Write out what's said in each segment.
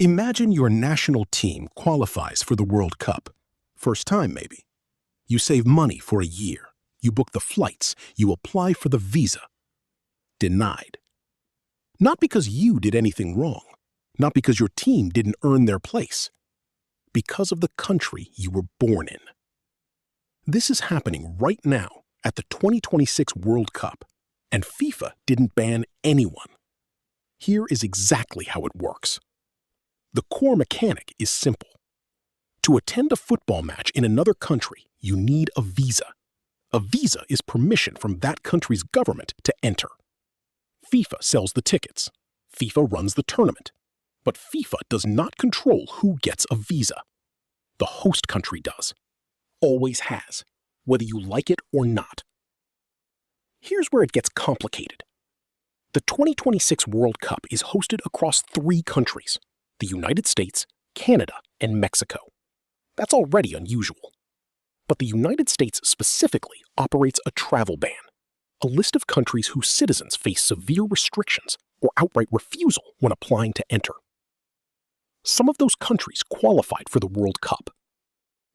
Imagine your national team qualifies for the World Cup. First time, maybe. You save money for a year. You book the flights. You apply for the visa. Denied. Not because you did anything wrong. Not because your team didn't earn their place. Because of the country you were born in. This is happening right now at the 2026 World Cup, and FIFA didn't ban anyone. Here is exactly how it works. The core mechanic is simple. To attend a football match in another country, you need a visa. A visa is permission from that country's government to enter. FIFA sells the tickets. FIFA runs the tournament. But FIFA does not control who gets a visa. The host country does. Always has, whether you like it or not. Here's where it gets complicated. The 2026 World Cup is hosted across 3 countries: the United States, Canada, and Mexico. That's already unusual. But the United States specifically operates a travel ban, a list of countries whose citizens face severe restrictions or outright refusal when applying to enter. Some of those countries qualified for the World Cup: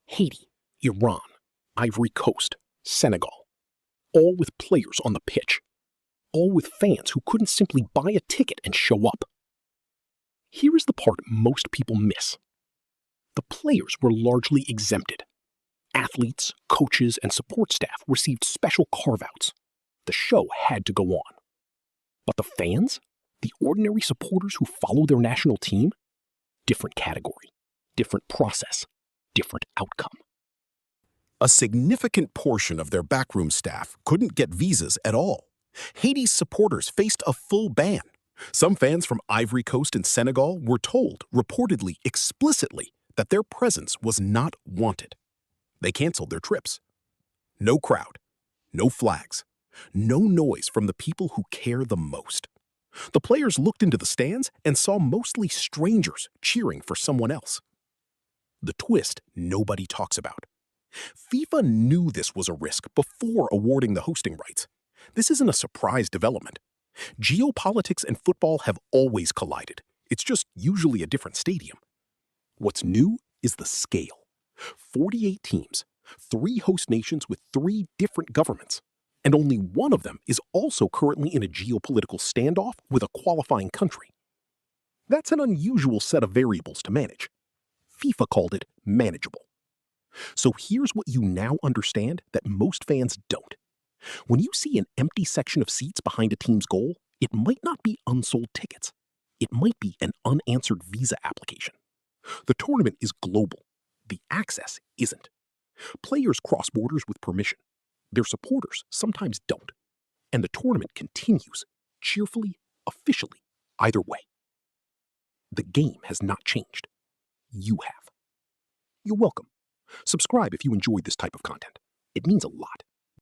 Haiti, Iran, Ivory Coast, Senegal, all with players on the pitch, all with fans who couldn't simply buy a ticket and show up. Here is the part most people miss. The players were largely exempted. Athletes, coaches, and support staff received special carve-outs. The show had to go on. But the fans, the ordinary supporters who follow their national team, different category, different process, different outcome. A significant portion of their backroom staff couldn't get visas at all. Haiti's supporters faced a full ban. Some fans from Ivory Coast and Senegal were told, reportedly explicitly, that their presence was not wanted. They canceled their trips. No crowd, no flags, no noise from the people who care the most. The players looked into the stands and saw mostly strangers cheering for someone else. The twist nobody talks about. FIFA knew this was a risk before awarding the hosting rights. This isn't a surprise development. Geopolitics and football have always collided. It's just usually a different stadium. What's new is the scale. 48 teams, 3 host nations with 3 different governments, and only one of them is also currently in a geopolitical standoff with a qualifying country. That's an unusual set of variables to manage. FIFA called it manageable. So here's what you now understand that most fans don't. When you see an empty section of seats behind a team's goal, it might not be unsold tickets. It might be an unanswered visa application. The tournament is global. The access isn't. Players cross borders with permission. Their supporters sometimes don't. And the tournament continues, cheerfully, officially, either way. The game has not changed. You have. You're welcome. Subscribe if you enjoyed this type of content. It means a lot.